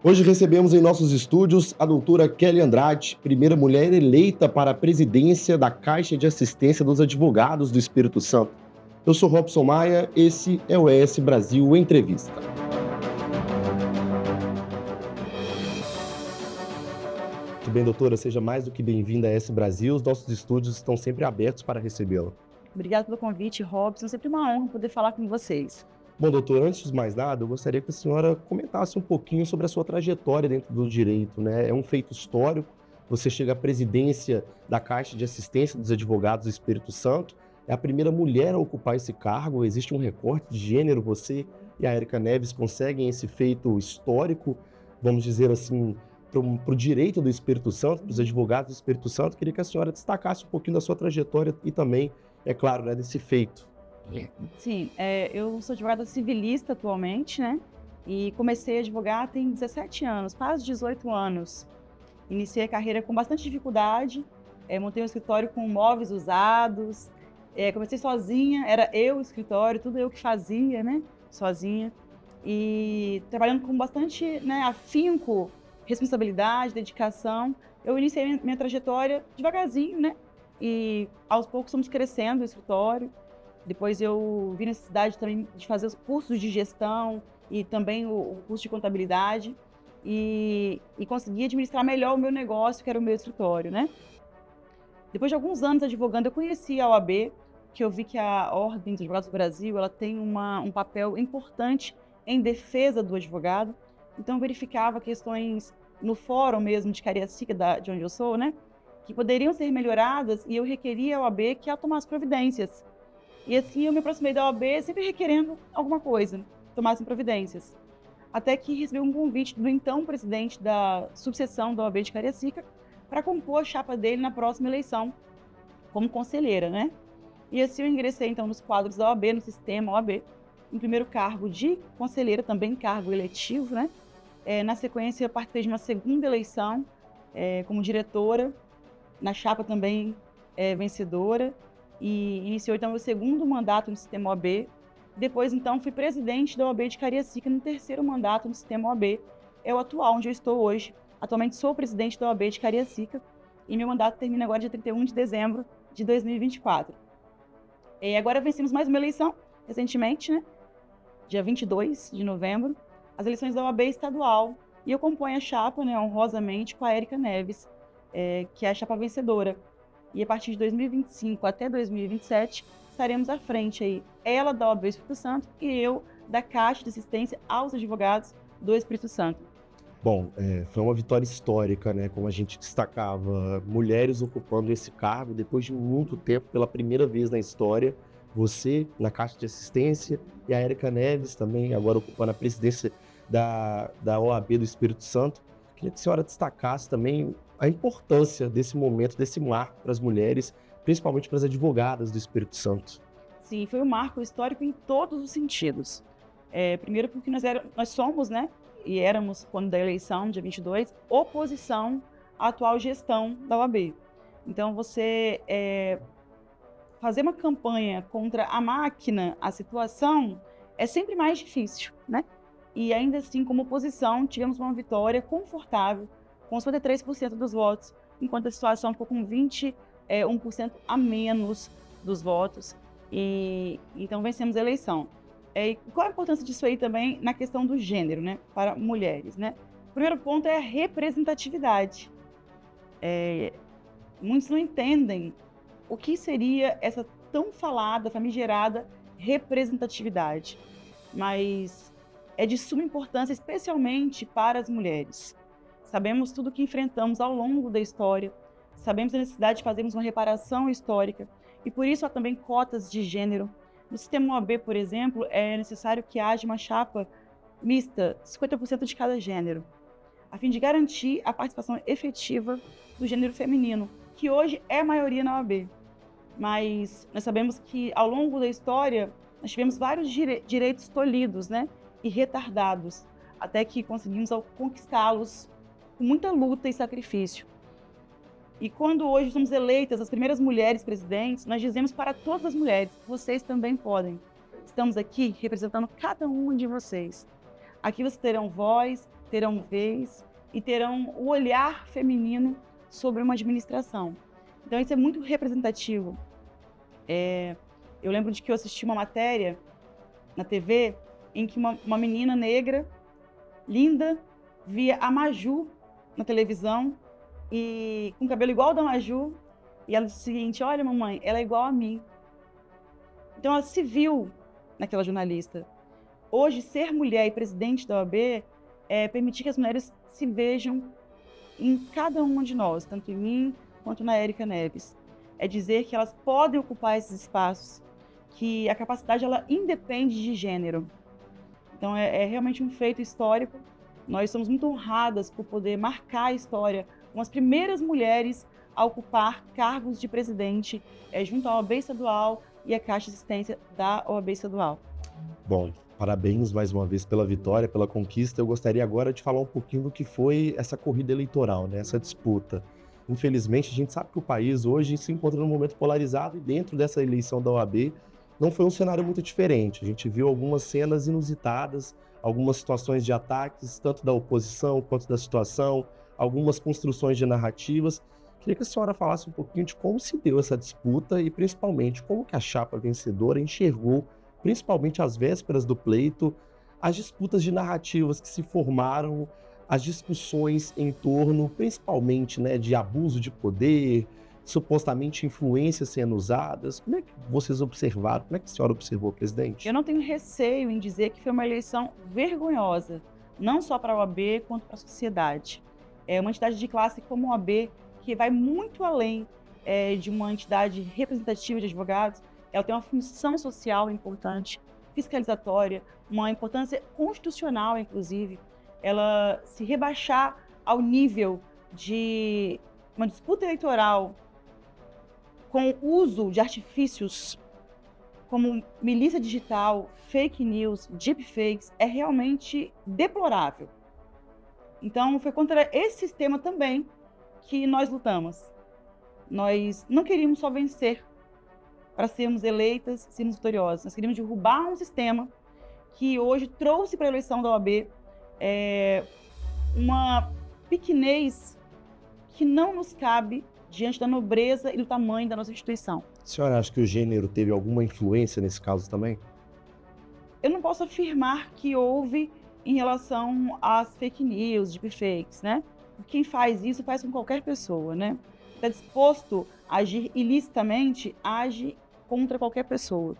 Hoje recebemos em nossos estúdios a doutora Kelly Andrade, primeira mulher eleita para a presidência da Caixa de Assistência dos Advogados do Espírito Santo. Eu sou Robson Maia, esse é o ES Brasil Entrevista. Muito bem, doutora, seja mais do que bem-vinda a ES Brasil. Os nossos estúdios estão sempre abertos para recebê-la. Obrigada pelo convite, Robson. Sempre uma honra poder falar com vocês. Bom, doutor, antes de mais nada, eu gostaria que a senhora comentasse um pouquinho sobre a sua trajetória dentro do direito, né? É um feito histórico, você chega à presidência da Caixa de Assistência dos Advogados do Espírito Santo, é a primeira mulher a ocupar esse cargo, existe um recorte de gênero, você e a Érica Neves conseguem esse feito histórico, vamos dizer assim, para o direito do Espírito Santo, para os advogados do Espírito Santo. Queria que a senhora destacasse um pouquinho da sua trajetória e também, é claro, né, desse feito. Sim, eu sou advogada civilista atualmente, né? E comecei a advogar tem 17 anos, quase 18 anos. Iniciei a carreira com bastante dificuldade, montei um escritório com móveis usados, comecei sozinha, era eu o escritório, tudo eu que fazia, né? Sozinha. E trabalhando com bastante, né, afinco, responsabilidade, dedicação. Eu iniciei minha trajetória devagarzinho, né? E aos poucos fomos crescendo o escritório. Depois eu vi necessidade também de fazer os cursos de gestão e também o curso de contabilidade e consegui administrar melhor o meu negócio, que era o meu escritório, né? Depois de alguns anos advogando, eu conheci a OAB, que eu vi que a Ordem dos Advogados do Brasil ela tem um papel importante em defesa do advogado. Então, eu verificava questões no fórum mesmo de Cariacica, de onde eu sou, né? Que poderiam ser melhoradas e eu requeria a OAB que ela tomasse providências. E assim eu me aproximei da OAB sempre requerendo alguma coisa, tomassem providências. Até que recebi um convite do então presidente da subseção da OAB de Cariacica para compor a chapa dele na próxima eleição, como conselheira, né? E assim eu ingressei então nos quadros da OAB, no sistema OAB, em primeiro cargo de conselheira, também cargo eletivo, né? Na sequência eu participei de uma segunda eleição como diretora, na chapa também vencedora, e iniciou então meu segundo mandato no sistema OAB. Depois, então, fui presidente da OAB de Cariacica no terceiro mandato no sistema OAB. É o atual, onde eu estou hoje. Atualmente sou presidente da OAB de Cariacica e meu mandato termina agora dia 31 de dezembro de 2024. Agora vencemos mais uma eleição, recentemente, né? Dia 22 de novembro, as eleições da OAB estadual. E eu componho a chapa, né, honrosamente, com a Érica Neves, que é a chapa vencedora. E a partir de 2025 até 2027, estaremos à frente aí, ela da OAB do Espírito Santo e eu da Caixa de Assistência aos Advogados do Espírito Santo. Bom, foi uma vitória histórica, né? Como a gente destacava, mulheres ocupando esse cargo depois de muito tempo, pela primeira vez na história. Você na Caixa de Assistência e a Érica Neves também agora ocupando a presidência da OAB do Espírito Santo. Queria que a senhora destacasse também a importância desse momento, desse marco para as mulheres, principalmente para as advogadas do Espírito Santo. Sim, foi um marco histórico em todos os sentidos. Primeiro porque nós somos, né, e éramos, quando da eleição, dia 22, oposição à atual gestão da OAB. Então, você fazer uma campanha contra a máquina, a situação, é sempre mais difícil, né? E ainda assim, como oposição, tivemos uma vitória confortável, com 53% dos votos, enquanto a situação ficou com 21% a menos dos votos. E então vencemos a eleição. Qual a importância disso aí também na questão do gênero, né, para mulheres, né? O primeiro ponto é a representatividade. Muitos não entendem o que seria essa tão falada, famigerada representatividade, mas é de suma importância, especialmente para as mulheres. Sabemos tudo o que enfrentamos ao longo da história, sabemos a necessidade de fazermos uma reparação histórica e por isso há também cotas de gênero. No sistema OAB, por exemplo, é necessário que haja uma chapa mista, 50% de cada gênero, a fim de garantir a participação efetiva do gênero feminino, que hoje é a maioria na OAB. Mas nós sabemos que ao longo da história nós tivemos vários direitos tolhidos, né, e retardados, até que conseguimos conquistá-los com muita luta e sacrifício. E quando hoje somos eleitas as primeiras mulheres presidentes, nós dizemos para todas as mulheres, vocês também podem. Estamos aqui representando cada uma de vocês. Aqui vocês terão voz, terão vez e terão o olhar feminino sobre uma administração. Então, isso é muito representativo. Eu lembro de que eu assisti uma matéria na TV em que uma menina negra, linda, via a Maju na televisão e com o cabelo igual ao da Maju, e ela disse o seguinte: olha, mamãe, ela é igual a mim. Então ela se viu naquela jornalista. Hoje, ser mulher e presidente da OAB é permitir que as mulheres se vejam em cada uma de nós, tanto em mim quanto na Érica Neves. É dizer que elas podem ocupar esses espaços, que a capacidade ela independe de gênero. Então é realmente um feito histórico. Nós somos muito honradas por poder marcar a história como as primeiras mulheres a ocupar cargos de presidente junto à OAB estadual e à Caixa de Assistência da OAB estadual. Bom, parabéns mais uma vez pela vitória, pela conquista. Eu gostaria agora de falar um pouquinho do que foi essa corrida eleitoral, né? Essa disputa. Infelizmente, a gente sabe que o país hoje se encontra num momento polarizado e dentro dessa eleição da OAB não foi um cenário muito diferente. A gente viu algumas cenas inusitadas, algumas situações de ataques, tanto da oposição quanto da situação, algumas construções de narrativas. Queria que a senhora falasse um pouquinho de como se deu essa disputa e, principalmente, como que a chapa vencedora enxergou, principalmente às vésperas do pleito, as disputas de narrativas que se formaram, as discussões em torno, principalmente, né, de abuso de poder, supostamente influências sendo usadas. Como é que vocês observaram? Como é que a senhora observou, presidente? Eu não tenho receio em dizer que foi uma eleição vergonhosa, não só para a OAB, quanto para a sociedade. É uma entidade de classe como a OAB, que vai muito além de uma entidade representativa de advogados. Ela tem uma função social importante, fiscalizatória, uma importância constitucional, inclusive. Ela se rebaixar ao nível de uma disputa eleitoral com o uso de artifícios como milícia digital, fake news, deepfakes, é realmente deplorável. Então, foi contra esse sistema também que nós lutamos. Nós não queríamos só vencer para sermos eleitas, sermos vitoriosas. Nós queríamos derrubar um sistema que hoje trouxe para a eleição da OAB uma pequenez que não nos cabe diante da nobreza e do tamanho da nossa instituição. A senhora acha que o gênero teve alguma influência nesse caso também? Eu não posso afirmar que houve em relação às fake news, deepfakes, né? Quem faz isso faz com qualquer pessoa, né? Está disposto a agir ilicitamente, age contra qualquer pessoa.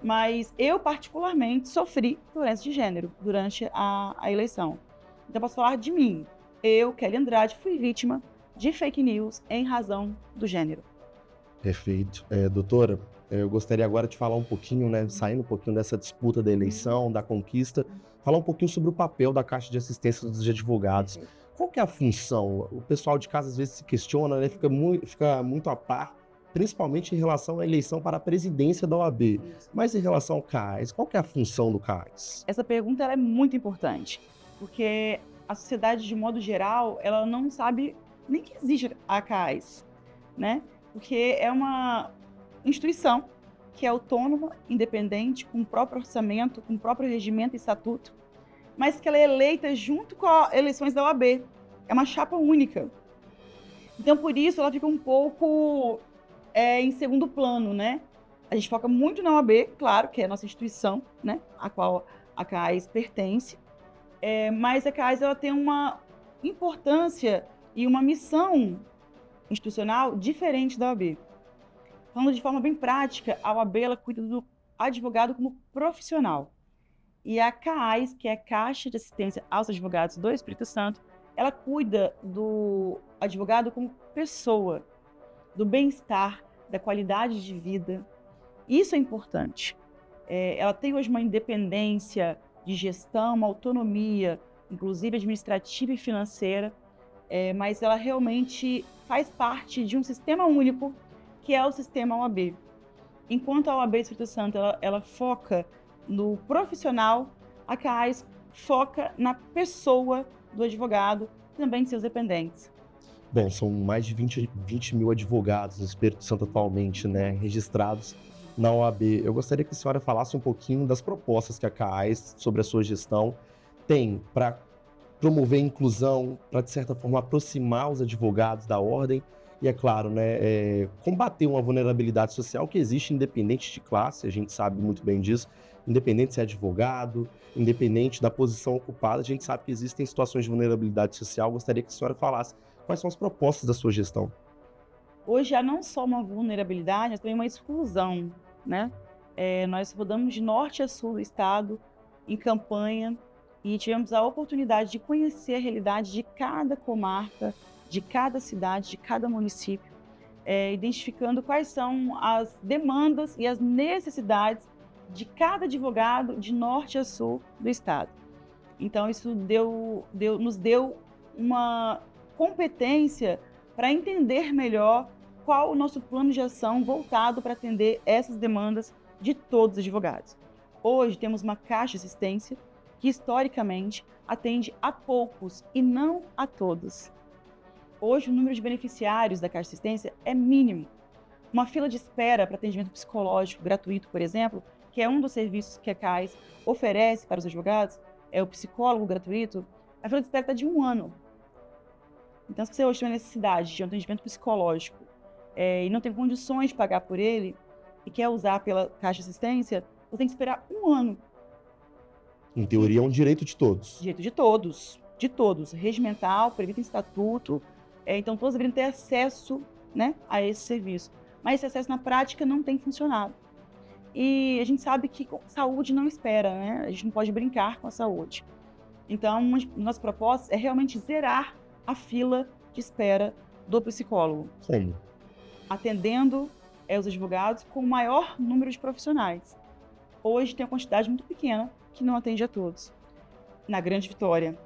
Mas eu, particularmente, sofri violência de gênero durante a eleição. Então, eu posso falar de mim. Eu, Kelly Andrade, fui vítima de fake news em razão do gênero. Perfeito. Doutora, eu gostaria agora de falar um pouquinho, né, saindo um pouquinho dessa disputa da eleição, da conquista, falar um pouquinho sobre o papel da Caixa de Assistência dos Advogados. Qual que é a função? O pessoal de casa às vezes se questiona, né, fica muito a par, principalmente em relação à eleição para a presidência da OAB. Mas em relação ao CAIS, qual que é a função do CAIS? Essa pergunta ela é muito importante, porque a sociedade, de modo geral, ela não sabe nem que existe a CAIS, né? Porque é uma instituição que é autônoma, independente, com o próprio orçamento, com o próprio regimento e estatuto, mas que ela é eleita junto com as eleições da OAB. É uma chapa única. Então, por isso, ela fica um pouco em segundo plano, né? A gente foca muito na OAB, claro, que é a nossa instituição, né? A qual a CAIS pertence, mas a CAIS ela tem uma importância e uma missão institucional diferente da OAB. Falando de forma bem prática, a OAB ela cuida do advogado como profissional. E a CAIS, que é a Caixa de Assistência aos Advogados do Espírito Santo, ela cuida do advogado como pessoa, do bem-estar, da qualidade de vida. Isso é importante. Ela tem hoje uma independência de gestão, uma autonomia, inclusive administrativa e financeira, mas ela realmente faz parte de um sistema único, que é o sistema OAB. Enquanto a OAB do Espírito Santo ela foca no profissional, a CAIS foca na pessoa do advogado e também de seus dependentes. Bom, são mais de 20 mil advogados no Espírito Santo atualmente, né, registrados na OAB. Eu gostaria que a senhora falasse um pouquinho das propostas que a CAIS, sobre a sua gestão, tem para promover a inclusão, para, de certa forma, aproximar os advogados da ordem e, é claro, né, combater uma vulnerabilidade social que existe independente de classe, a gente sabe muito bem disso, independente se é advogado, independente da posição ocupada, a gente sabe que existem situações de vulnerabilidade social. Gostaria que a senhora falasse quais são as propostas da sua gestão. Hoje há não só uma vulnerabilidade, mas também uma exclusão, né? Nós rodamos de norte a sul do estado em campanha e tivemos a oportunidade de conhecer a realidade de cada comarca, de cada cidade, de cada município, identificando quais são as demandas e as necessidades de cada advogado de norte a sul do estado. Então, isso nos deu uma competência para entender melhor qual o nosso plano de ação voltado para atender essas demandas de todos os advogados. Hoje, temos uma caixa de assistência que, historicamente, atende a poucos e não a todos. Hoje, o número de beneficiários da caixa de assistência é mínimo. Uma fila de espera para atendimento psicológico gratuito, por exemplo, que é um dos serviços que a CAIS oferece para os advogados, é o psicólogo gratuito, a fila de espera está de 1 ano. Então, se você hoje tem necessidade de um atendimento psicológico e não tem condições de pagar por ele e quer usar pela caixa de assistência, você tem que esperar 1 ano. Em teoria, é um direito de todos. Direito de todos, regimental, previsto em estatuto, então todos deveriam ter acesso, né, a esse serviço. Mas esse acesso na prática não tem funcionado. E a gente sabe que saúde não espera, né? A gente não pode brincar com a saúde. Então, uma das nossas propostas é realmente zerar a fila de espera do psicólogo. Como? Atendendo os advogados com o maior número de profissionais. Hoje tem uma quantidade muito pequena que não atende a todos. Na Grande Vitória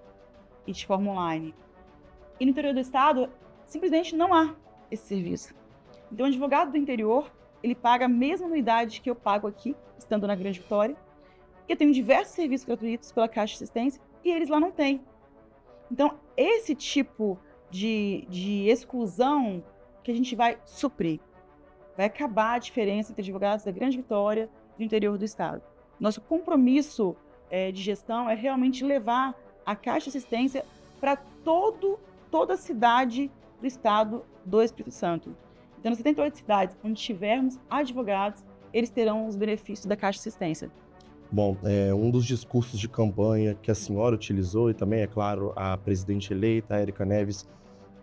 e de forma online. E no interior do estado, simplesmente não há esse serviço. Então, o advogado do interior, ele paga a mesma anuidade que eu pago aqui, estando na Grande Vitória, porque eu tenho diversos serviços gratuitos pela Caixa de Assistência e eles lá não têm. Então, esse tipo de exclusão que a gente vai suprir, vai acabar a diferença entre advogados da Grande Vitória e do interior do estado. Nosso compromisso de gestão é realmente levar a Caixa de Assistência para toda a cidade do estado do Espírito Santo. Então, nas 78 cidades onde tivermos advogados, eles terão os benefícios da Caixa de Assistência. Bom, um dos discursos de campanha que a senhora utilizou, e também, é claro, a presidente eleita, Érica Neves,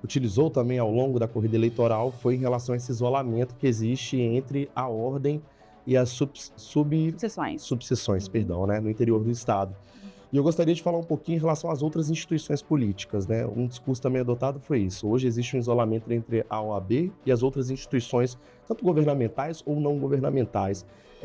utilizou também ao longo da corrida eleitoral, foi em relação a esse isolamento que existe entre a ordem e as subseções, perdão, né, no interior do estado. E eu gostaria de falar um pouquinho em relação às outras instituições políticas, né? Um discurso também adotado foi isso. Hoje existe um isolamento entre a OAB e as outras instituições, tanto governamentais ou não governamentais.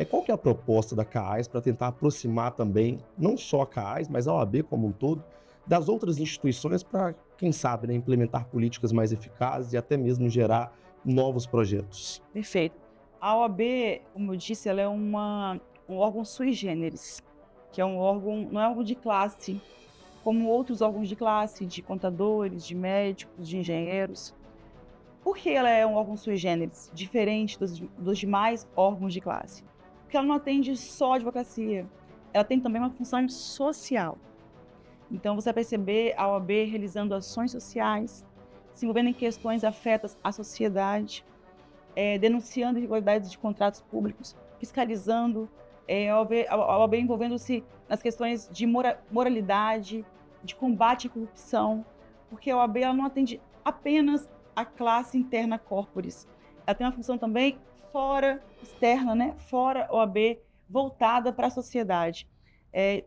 Qual que é a proposta da CAAS para tentar aproximar também, não só a CAAS, mas a OAB como um todo, das outras instituições para, quem sabe, né, implementar políticas mais eficazes e até mesmo gerar novos projetos? Perfeito. A OAB, como eu disse, ela é um órgão sui generis, que é um órgão, não é um órgão de classe, como outros órgãos de classe, de contadores, de médicos, de engenheiros. Por que ela é um órgão sui generis, diferente dos demais órgãos de classe? Porque ela não atende só a advocacia, ela tem também uma função social. Então, você vai perceber a OAB realizando ações sociais, se envolvendo em questões afetas à sociedade, denunciando irregularidades de contratos públicos, fiscalizando, a OAB envolvendo-se nas questões de moralidade, de combate à corrupção, porque a OAB ela não atende apenas a classe interna corporis, ela tem uma função também externa, né? Fora a OAB, voltada para a sociedade.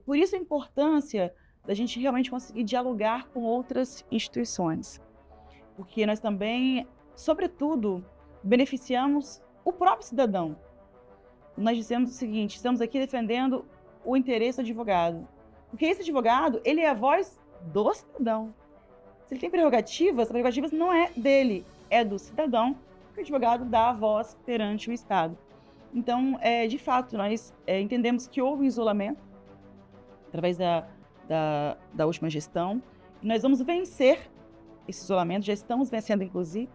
Por isso a importância da gente realmente conseguir dialogar com outras instituições, porque nós também, sobretudo, beneficiamos o próprio cidadão. Nós dizemos o seguinte: estamos aqui defendendo o interesse do advogado, porque esse advogado, ele é a voz do cidadão. Se ele tem prerrogativas, as prerrogativas não é dele, é do cidadão, porque o advogado dá a voz perante o Estado. Então, de fato, nós entendemos que houve um isolamento através da última gestão, e nós vamos vencer esse isolamento, já estamos vencendo, inclusive,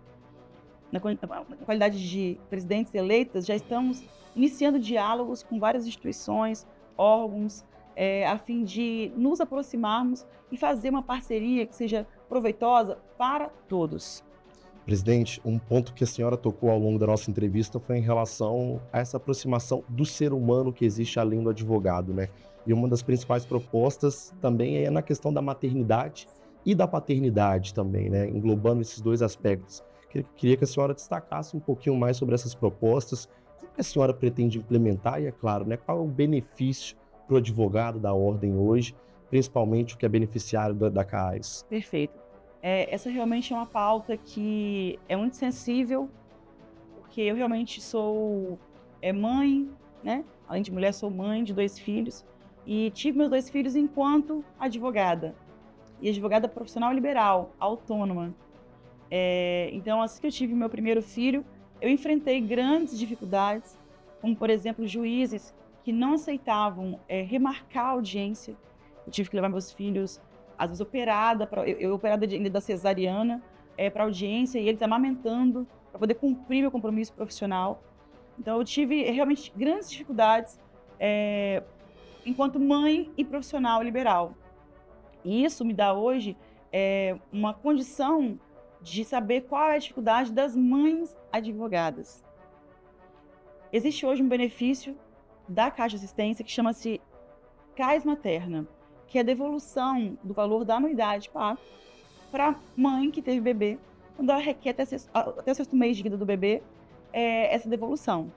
na qualidade de presidentes eleitas, já estamos iniciando diálogos com várias instituições, órgãos, a fim de nos aproximarmos e fazer uma parceria que seja proveitosa para todos. Presidente, um ponto que a senhora tocou ao longo da nossa entrevista foi em relação a essa aproximação do ser humano que existe além do advogado, né? E uma das principais propostas também é na questão da maternidade e da paternidade também, né? Englobando esses dois aspectos. Queria que a senhora destacasse um pouquinho mais sobre essas propostas, como que a senhora pretende implementar e, é claro, né, qual é o benefício para o advogado da ordem hoje, principalmente o que é beneficiário da CAAS. Perfeito. Essa realmente é uma pauta que é muito sensível, porque eu realmente sou mãe, né? Além de mulher, sou mãe de 2 filhos e tive meus 2 filhos enquanto advogada. E advogada profissional liberal, autônoma. Então, assim que eu tive meu primeiro filho, eu enfrentei grandes dificuldades, como, por exemplo, juízes que não aceitavam remarcar a audiência. Eu tive que levar meus filhos, às vezes operada, eu operada ainda da cesariana, para audiência, e eles amamentando, para poder cumprir meu compromisso profissional. Então, eu tive realmente grandes dificuldades enquanto mãe e profissional liberal. E isso me dá hoje uma condição de saber qual é a dificuldade das mães advogadas. Existe hoje um benefício da Caixa de Assistência que chama-se CAIS Materna, que é a devolução do valor da anuidade paga para a mãe que teve bebê, quando ela requer até o 6º mês de vida do bebê, essa devolução.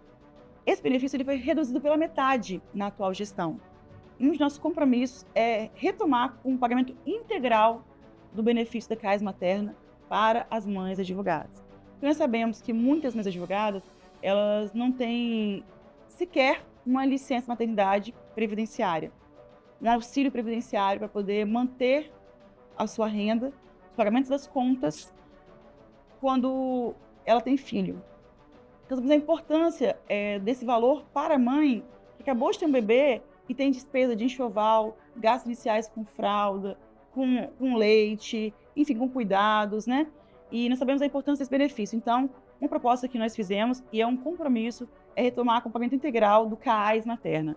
Esse benefício ele foi reduzido pela metade na atual gestão. Um dos nossos compromissos é retomar um pagamento integral do benefício da CAIS Materna para as mães advogadas. Porque nós sabemos que muitas mães advogadas, elas não têm sequer uma licença maternidade previdenciária, um auxílio previdenciário para poder manter a sua renda, os pagamentos das contas, quando ela tem filho. Então, sabemos a importância desse valor para a mãe que acabou de ter um bebê e tem despesa de enxoval, gastos iniciais com fralda, com leite, enfim, com cuidados, né? E nós sabemos a importância desse benefício. Então, uma proposta que nós fizemos, e é um compromisso, é retomar o acompanhamento integral do CAIS Materna.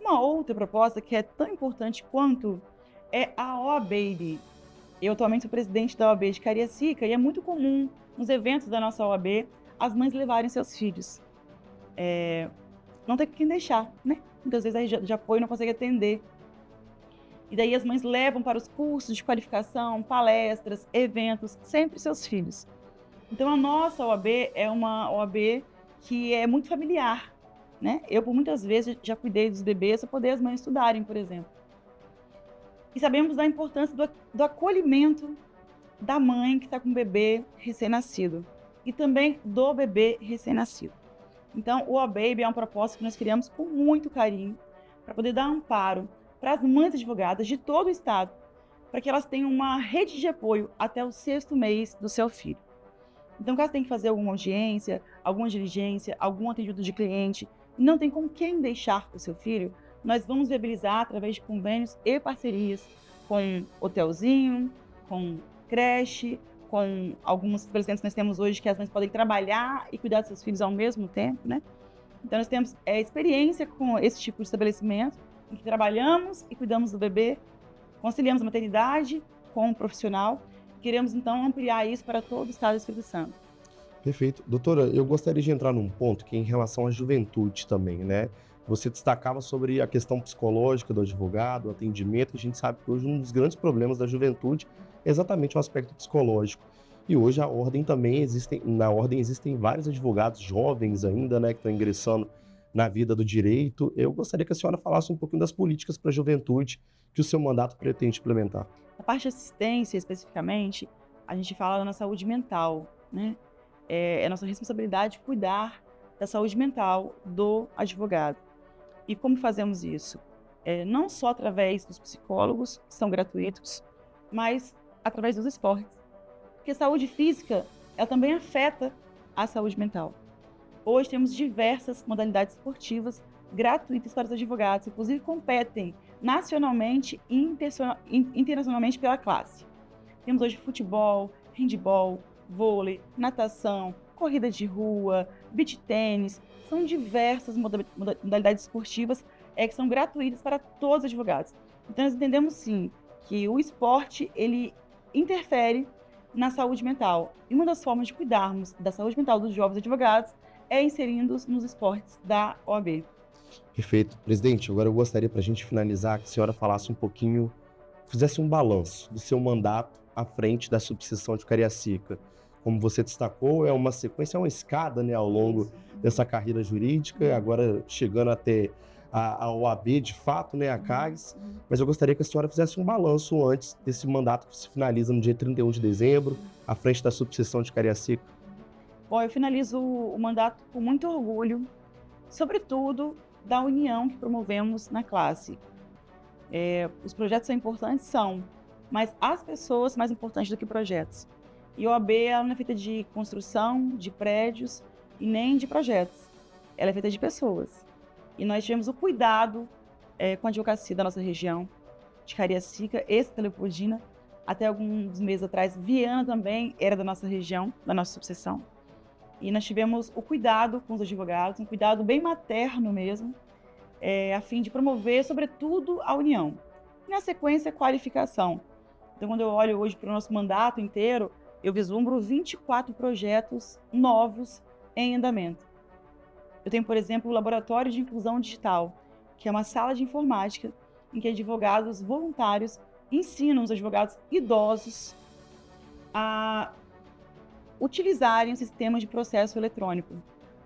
Uma outra proposta que é tão importante quanto é a OAB. Eu atualmente sou presidente da OAB de Cariacica e é muito comum nos eventos da nossa OAB as mães levarem seus filhos. Não tem quem deixar, né? Muitas vezes a rede de apoio não consegue atender. E daí as mães levam para os cursos de qualificação, palestras, eventos, sempre seus filhos. Então a nossa OAB é uma OAB que é muito familiar, né? Eu, por muitas vezes, já cuidei dos bebês para poder as mães estudarem, por exemplo. E sabemos da importância do acolhimento da mãe que está com o bebê recém-nascido e também do bebê recém-nascido. Então, o OABABY é uma proposta que nós criamos com muito carinho para poder dar amparo para as mães advogadas de todo o estado, para que elas tenham uma rede de apoio até o 6º mês do seu filho. Então, caso tenha que fazer alguma audiência, alguma diligência, algum atendimento de cliente, e não tem com quem deixar o seu filho, nós vamos viabilizar através de convênios e parcerias com hotelzinho, com creche, com alguns estabelecimentos que nós temos hoje que as mães podem trabalhar e cuidar dos seus filhos ao mesmo tempo, né? Então, nós temos experiência com esse tipo de estabelecimento, em que trabalhamos e cuidamos do bebê, conciliamos a maternidade com o profissional. Queremos, então, ampliar isso para todo o estado do Espírito Santo. Perfeito. Doutora, eu gostaria de entrar num ponto que é em relação à juventude também, né? Você destacava sobre a questão psicológica do advogado, o atendimento. A gente sabe que hoje um dos grandes problemas da juventude é exatamente o aspecto psicológico. E hoje na ordem existem vários advogados jovens ainda, né, que estão ingressando na vida do direito. Eu gostaria que a senhora falasse um pouquinho das políticas para a juventude que o seu mandato pretende implementar. Na parte de assistência, especificamente, a gente fala na saúde mental, né? É nossa responsabilidade cuidar da saúde mental do advogado. E como fazemos isso? Não só através dos psicólogos, que são gratuitos, mas através dos esportes. Porque a saúde física, ela também afeta a saúde mental. Hoje temos diversas modalidades esportivas gratuitas para os advogados, inclusive competem nacionalmente e internacionalmente pela classe. Temos hoje futebol, handebol, vôlei, natação, corrida de rua, beach tênis. São diversas modalidades esportivas que são gratuitas para todos os advogados. Então, nós entendemos, sim, que o esporte, ele interfere na saúde mental. E uma das formas de cuidarmos da saúde mental dos jovens advogados é inserindo-os nos esportes da OAB. Perfeito. Presidente, agora eu gostaria, para a gente finalizar, que a senhora falasse um pouquinho, fizesse um balanço do seu mandato à frente da subseção de Cariacica. Como você destacou, é uma sequência, é uma escada, né, ao longo dessa carreira jurídica, agora chegando até a OAB, de fato, né, a CAGS. Mas eu gostaria que a senhora fizesse um balanço antes desse mandato que se finaliza no dia 31 de dezembro, à frente da subseção de Cariacica. Bom, eu finalizo o mandato com muito orgulho, sobretudo da união que promovemos na classe. Os projetos são importantes, mas as pessoas são mais importantes do que projetos. E a OAB ela não é feita de construção, de prédios e nem de projetos. Ela é feita de pessoas. E nós tivemos o cuidado com a advocacia da nossa região, de Cariacica, Leopoldina. Até alguns meses atrás, Viana também era da nossa região, da nossa subseção. E nós tivemos o cuidado com os advogados, um cuidado bem materno mesmo, a fim de promover, sobretudo, a união. E, na sequência, a qualificação. Então, quando eu olho hoje para o nosso mandato inteiro, eu vislumbro 24 projetos novos em andamento. Eu tenho, por exemplo, o Laboratório de Inclusão Digital, que é uma sala de informática em que advogados voluntários ensinam os advogados idosos a utilizarem o sistema de processo eletrônico,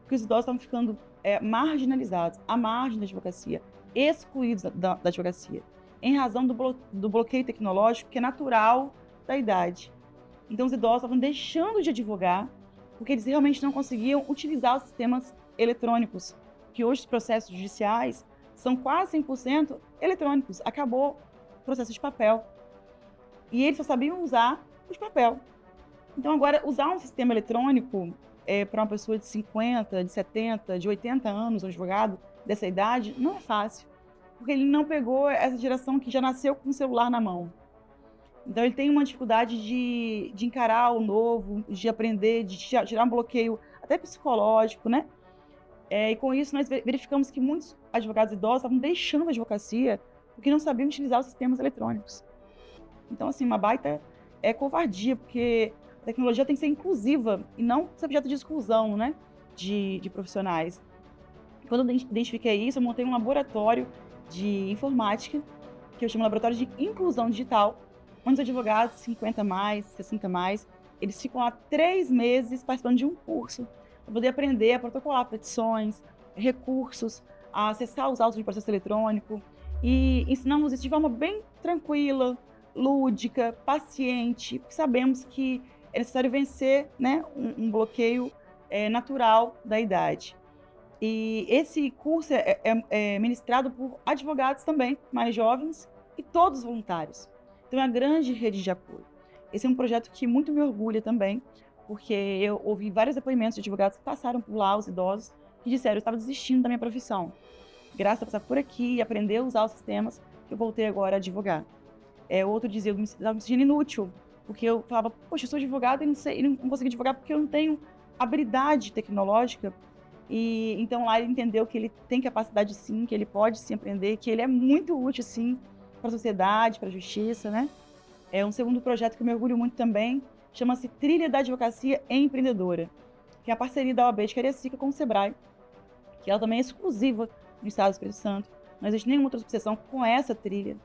porque os idosos estavam ficando marginalizados, à margem da advocacia, excluídos da advocacia, em razão do bloqueio tecnológico que é natural da idade. Então, os idosos estavam deixando de advogar porque eles realmente não conseguiam utilizar os sistemas eletrônicos, que hoje os processos judiciais são quase 100% eletrônicos. Acabou o processo de papel. E eles só sabiam usar o de papel. Então, agora, usar um sistema eletrônico para uma pessoa de 50, de 70, de 80 anos, um advogado dessa idade, não é fácil. Porque ele não pegou essa geração que já nasceu com o celular na mão. Então, ele tem uma dificuldade de encarar o novo, de aprender, de tirar um bloqueio até psicológico, né? E com isso, nós verificamos que muitos advogados idosos estavam deixando a advocacia porque não sabiam utilizar os sistemas eletrônicos. Então, assim, uma baita covardia, porque a tecnologia tem que ser inclusiva e não ser objeto de exclusão, né, de profissionais. Quando eu identifiquei isso, eu montei um laboratório de informática, que eu chamo Laboratório de Inclusão Digital, onde os advogados, 50 mais, 60 mais, eles ficam lá 3 meses participando de um curso para poder aprender a protocolar petições, recursos, a acessar os autos de processo eletrônico, e ensinamos isso de forma bem tranquila, lúdica, paciente, porque sabemos que é necessário vencer, né, um bloqueio natural da idade. E esse curso é ministrado por advogados também, mais jovens, e todos voluntários. Então, é uma grande rede de apoio. Esse é um projeto que muito me orgulha também, porque eu ouvi vários depoimentos de advogados que passaram por lá, os idosos, que disseram: eu estava desistindo da minha profissão. Graças a passar por aqui e aprender a usar os sistemas, que eu voltei agora a advogar. Outro dizia: eu estava me sentindo inútil, porque eu falava: poxa, eu sou advogado e não consigo advogar porque eu não tenho habilidade tecnológica. E então lá ele entendeu que ele tem capacidade sim, que ele pode sim aprender, que ele é muito útil sim para a sociedade, para a justiça, né? Um segundo projeto que eu me orgulho muito também chama-se Trilha da Advocacia Empreendedora, que é a parceria da OAB de Cariacica com o Sebrae, que ela também é exclusiva no estado do Espírito Santo. Não existe nenhuma outra subseção com essa trilha,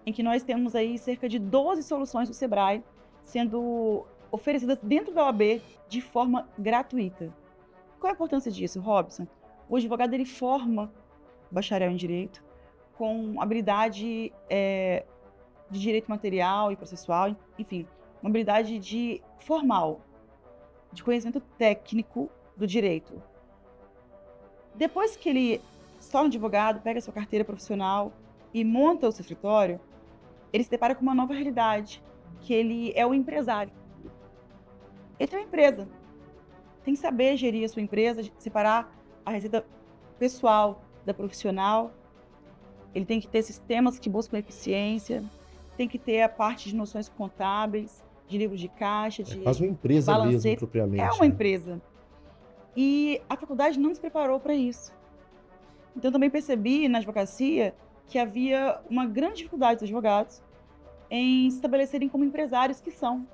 em que nós temos aí cerca de 12 soluções do Sebrae sendo oferecidas dentro da OAB de forma gratuita. Qual a importância disso, Robson? O advogado ele forma bacharel em Direito com habilidade de direito material e processual, enfim, uma habilidade formal, de conhecimento técnico do direito. Depois que ele se torna advogado, pega a sua carteira profissional e monta o seu escritório, ele se depara com uma nova realidade, que ele é o empresário. Ele tem uma empresa. Tem que saber gerir a sua empresa, separar a receita pessoal da profissional. Ele tem que ter sistemas que buscam eficiência, tem que ter a parte de noções contábeis, de livros de caixa, de quase uma empresa mesmo, propriamente. É uma empresa. E a faculdade não nos preparou para isso. Então, eu também percebi na advocacia que havia uma grande dificuldade dos advogados em se estabelecerem como empresários que são,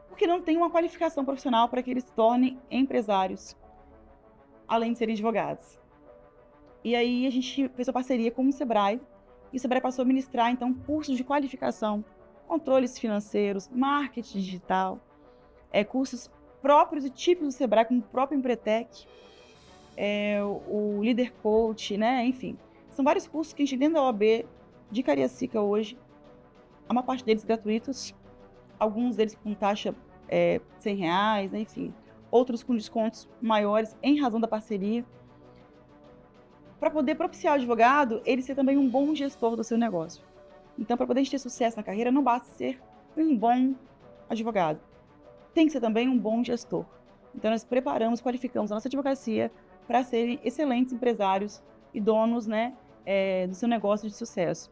porque não tem uma qualificação profissional para que eles se tornem empresários, além de serem advogados. E aí a gente fez uma parceria com o Sebrae, e o Sebrae passou a ministrar, então, cursos de qualificação, controles financeiros, marketing digital, cursos próprios e típicos do Sebrae, como o próprio Empretec, o Líder Coach, né? Enfim, são vários cursos que a gente tem dentro da OAB de Cariacica hoje, a maior parte deles gratuitos, alguns deles com taxa R$100, né? Enfim, outros com descontos maiores em razão da parceria, para poder propiciar o advogado ele ser também um bom gestor do seu negócio. Então, para poder a gente ter sucesso na carreira, não basta ser um bom advogado, tem que ser também um bom gestor. Então, nós preparamos, qualificamos a nossa advocacia para serem excelentes empresários e donos, né, do seu negócio de sucesso.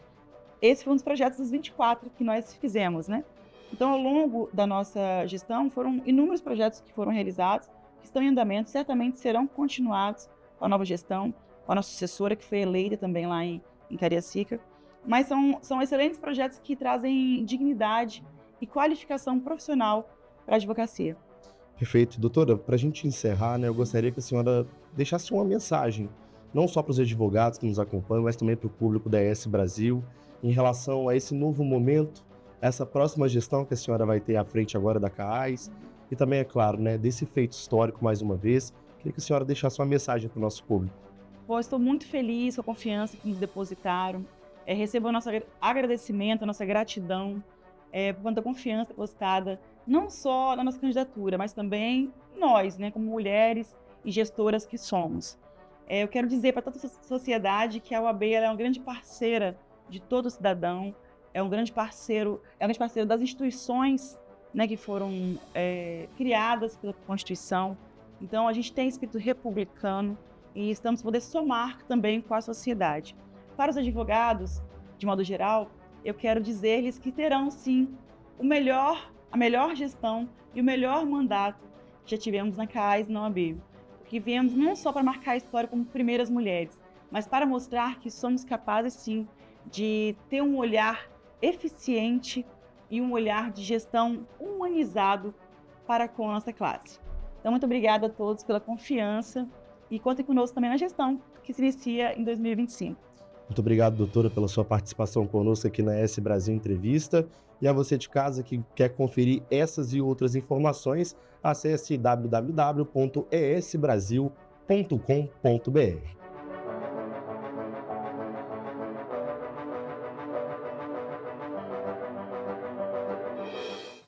Esse foi um dos projetos dos 24 que nós fizemos, né? Então, ao longo da nossa gestão, foram inúmeros projetos que foram realizados, que estão em andamento, certamente serão continuados com a nova gestão, com a nossa sucessora, que foi eleita também lá em Cariacica. Mas são excelentes projetos que trazem dignidade e qualificação profissional para a advocacia. Perfeito. Doutora, para a gente encerrar, né, eu gostaria que a senhora deixasse uma mensagem, não só para os advogados que nos acompanham, mas também para o público da ES Brasil, em relação a esse novo momento, essa próxima gestão que a senhora vai ter à frente agora da CAAS, e também, é claro, né, desse feito histórico mais uma vez. Queria que a senhora deixasse uma mensagem para o nosso público. Estou muito feliz com a confiança que nos depositaram. Recebo o nosso agradecimento, a nossa gratidão por conta da confiança depositada, não só na nossa candidatura, mas também nós, né, como mulheres e gestoras que somos. Eu quero dizer para toda a sociedade que a OAB é uma grande parceira de todo cidadão, é um grande parceiro das instituições, né, que foram criadas pela Constituição. Então, a gente tem espírito republicano e estamos podendo somar também com a sociedade. Para os advogados, de modo geral, eu quero dizer-lhes que terão, sim, a melhor gestão e o melhor mandato que já tivemos na CAAS e na OAB. Que viemos não só para marcar a história como primeiras mulheres, mas para mostrar que somos capazes, sim, de ter um olhar eficiente e um olhar de gestão humanizado para com a nossa classe. Então, muito obrigada a todos pela confiança e contem conosco também na gestão, que se inicia em 2025. Muito obrigado, doutora, pela sua participação conosco aqui na ES Brasil Entrevista. E a você de casa que quer conferir essas e outras informações, acesse www.esbrasil.com.br.